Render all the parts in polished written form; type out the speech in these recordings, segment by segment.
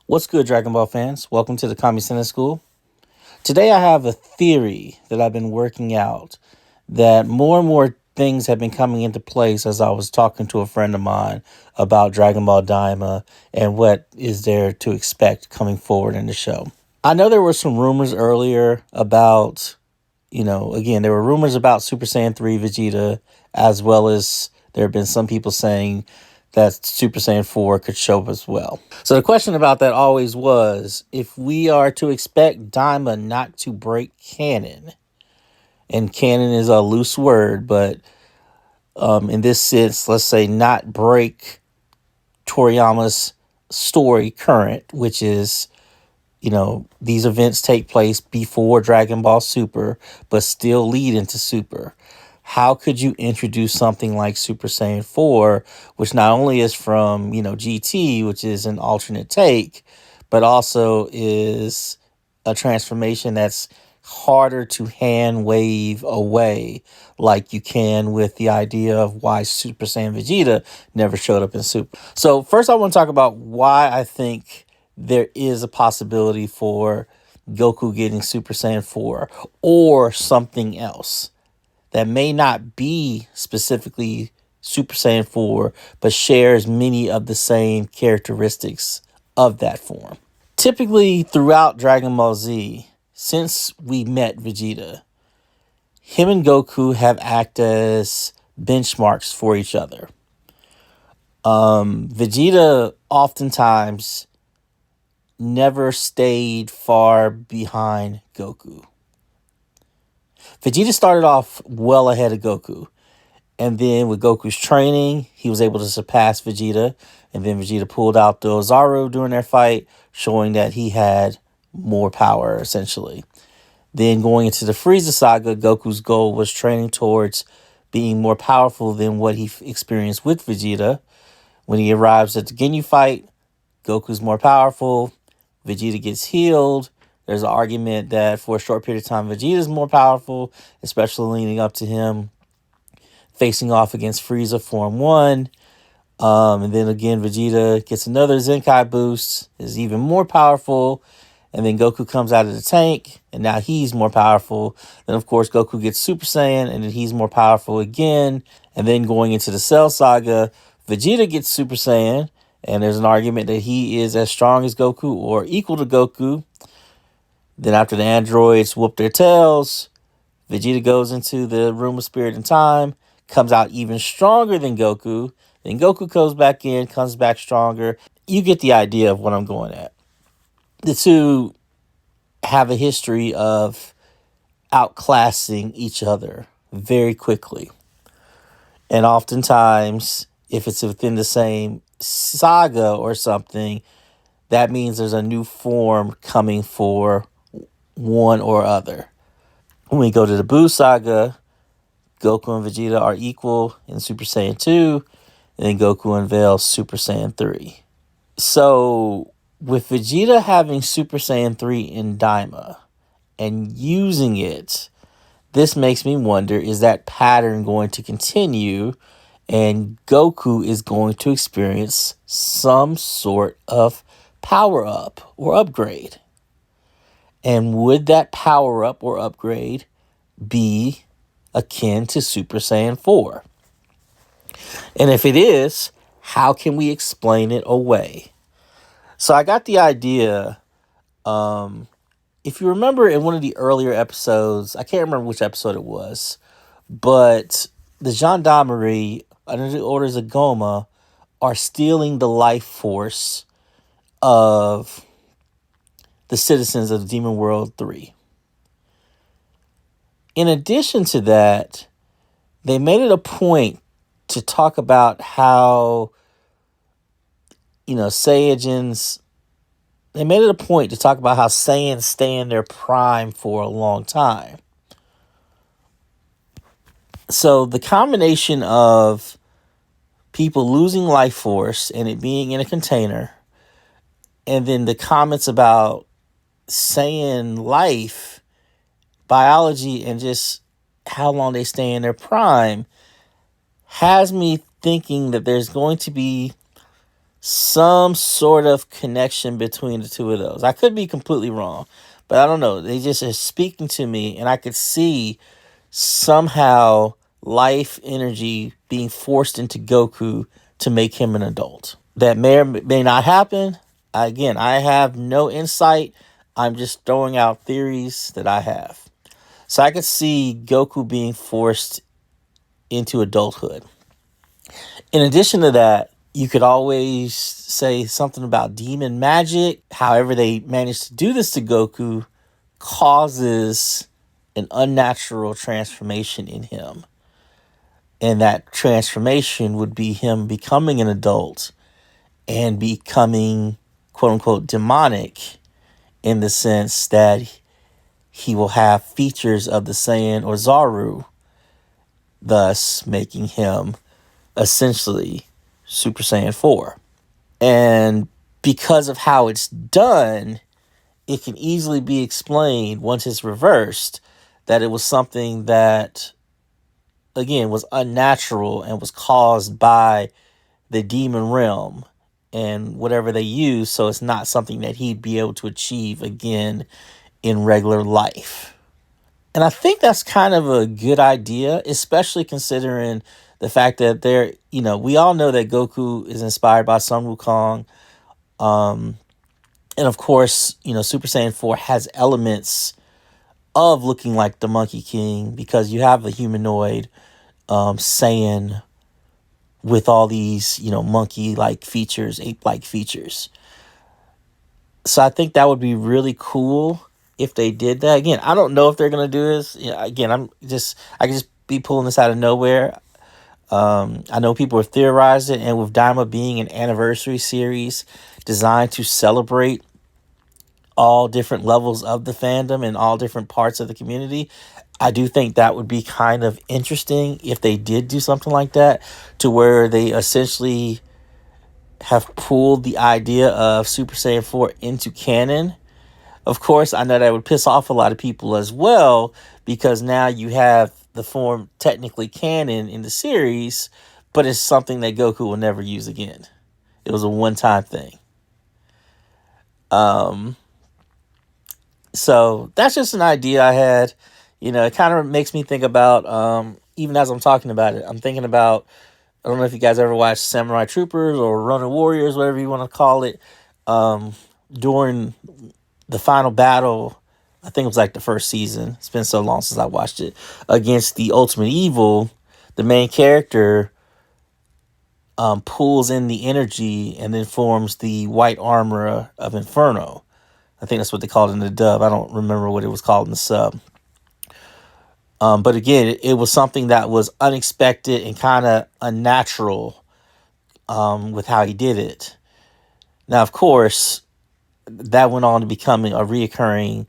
What's good, Dragon Ball fans? Welcome to the KameSennin School. Today I have a theory that I've been working out that more and more things have been coming into place as I was talking to a friend of mine about Dragon Ball Daima and what is there to expect coming forward in the show. I know there were some rumors earlier about, again, there were rumors about Super Saiyan 3 Vegeta, as well as there have been some people saying that Super Saiyan 4 could show up as well. So the question about that always was, if we are to expect Daima not to break canon, and canon is a loose word, but in this sense, let's say not break Toriyama's story current, which is, these events take place before Dragon Ball Super, but still lead into Super. How could you introduce something like Super Saiyan 4, which not only is from, GT, which is an alternate take, but also is a transformation that's harder to hand wave away, like you can with the idea of why Super Saiyan Vegeta never showed up in Super. So first I want to talk about why I think there is a possibility for Goku getting Super Saiyan 4 or something else that may not be specifically Super Saiyan 4, but shares many of the same characteristics of that form. Typically, throughout Dragon Ball Z, since we met Vegeta, him and Goku have acted as benchmarks for each other. Vegeta oftentimes never stayed far behind Goku. Vegeta started off well ahead of Goku. And then with Goku's training, he was able to surpass Vegeta. And then Vegeta pulled out the Ozaru during their fight, showing that he had more power, essentially. Then going into the Frieza saga, Goku's goal was training towards being more powerful than what he experienced with Vegeta. When he arrives at the Ginyu fight, Goku's more powerful. Vegeta gets healed. There's an argument that for a short period of time, Vegeta is more powerful, especially leading up to him facing off against Frieza Form 1. And then again, Vegeta gets another Zenkai boost, is even more powerful. And then Goku comes out of the tank, and now he's more powerful. Then, of course, Goku gets Super Saiyan, and then he's more powerful again. And then going into the Cell Saga, Vegeta gets Super Saiyan, and there's an argument that he is as strong as Goku or equal to Goku. Then after the androids whoop their tails, Vegeta goes into the Room of Spirit and Time, comes out even stronger than Goku. Then Goku goes back in, comes back stronger. You get the idea of what I'm going at. The two have a history of outclassing each other very quickly. And oftentimes, if it's within the same saga or something, that means there's a new form coming for one or other. When we go to the Buu saga, Goku and Vegeta are equal in Super Saiyan 2, and then Goku unveils Super Saiyan 3. So, with Vegeta having Super Saiyan 3 in Daima and using it, this makes me wonder, is that pattern going to continue and Goku is going to experience some sort of power-up or upgrade? And would that power-up or upgrade be akin to Super Saiyan 4? And if it is, how can we explain it away? So I got the idea, if you remember in one of the earlier episodes, I can't remember which episode it was, but the gendarmerie, under the orders of Goma, are stealing the life force of the citizens of Demon World 3. In addition to that, they made it a point to talk about how, Saiyajins, they made it a point to talk about how Saiyans stay in their prime for a long time. So the combination of people losing life force and it being in a container, and then the comments about Saiyan life, biology, and just how long they stay in their prime has me thinking that there's going to be some sort of connection between the two of those. I could be completely wrong, but I don't know. They just are speaking to me, and I could see somehow life energy being forced into Goku to make him an adult. That may or may not happen. Again, I have no insight. I'm just throwing out theories that I have. So I could see Goku being forced into adulthood. In addition to that, you could always say something about demon magic. However, they managed to do this to Goku causes an unnatural transformation in him. And that transformation would be him becoming an adult and becoming, quote unquote, demonic in the sense that he will have features of the Saiyan or Zaru, thus making him essentially Super Saiyan 4. And because of how it's done, it can easily be explained once it's reversed that it was something that, again, was unnatural and was caused by the demon realm and whatever they use, so it's not something that he'd be able to achieve again in regular life. And I think that's kind of a good idea, especially considering the fact that we all know that Goku is inspired by Sun Wukong. And of course, Super Saiyan 4 has elements of looking like the Monkey King because you have a humanoid Saiyan with all these, monkey-like features, ape-like features. So I think that would be really cool if they did that. Again, I don't know if they're going to do this. Again, I could just be pulling this out of nowhere. I know people are theorizing, and with Daima being an anniversary series designed to celebrate all different levels of the fandom and all different parts of the community, I do think that would be kind of interesting if they did do something like that, to where they essentially have pulled the idea of Super Saiyan 4 into canon. Of course, I know that would piss off a lot of people as well, because now you have the form technically canon in the series, but it's something that Goku will never use again. It was a one-time thing. So that's just an idea I had. It kind of makes me think about, even as I'm talking about it, I'm thinking about, I don't know if you guys ever watched Samurai Troopers or Ronin Warriors, whatever you want to call it. During the final battle, I think it was like the first season. It's been so long since I watched it. Against the Ultimate Evil, the main character pulls in the energy and then forms the white armor of Inferno. I think that's what they called it in the dub. I don't remember what it was called in the sub. But again, it was something that was unexpected and kind of unnatural with how he did it. Now, of course, that went on to becoming a reoccurring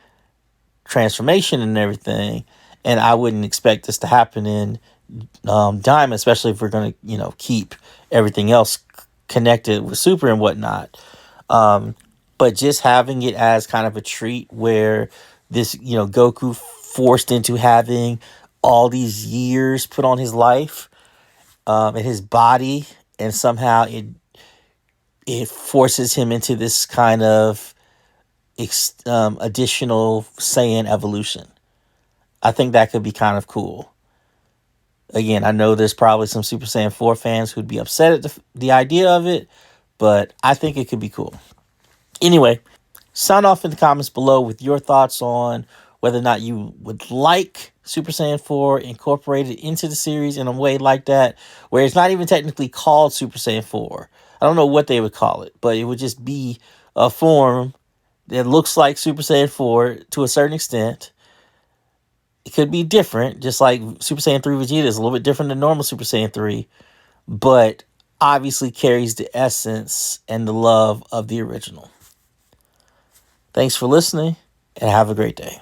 transformation and everything. And I wouldn't expect this to happen in Daima, especially if we're going to, keep everything else connected with Super and whatnot. But just having it as kind of a treat where this, Goku forced into having all these years put on his life and his body, and somehow it forces him into this kind of additional Saiyan evolution. I think that could be kind of cool. Again, I know there's probably some Super Saiyan 4 fans who'd be upset at the idea of it, but I think it could be cool. Anyway, sound off in the comments below with your thoughts on whether or not you would like Super Saiyan 4 incorporated into the series in a way like that, where it's not even technically called Super Saiyan 4. I don't know what they would call it, but it would just be a form that looks like Super Saiyan 4 to a certain extent. It could be different, just like Super Saiyan 3 Vegeta is a little bit different than normal Super Saiyan 3, but obviously carries the essence and the love of the original. Thanks for listening, and have a great day.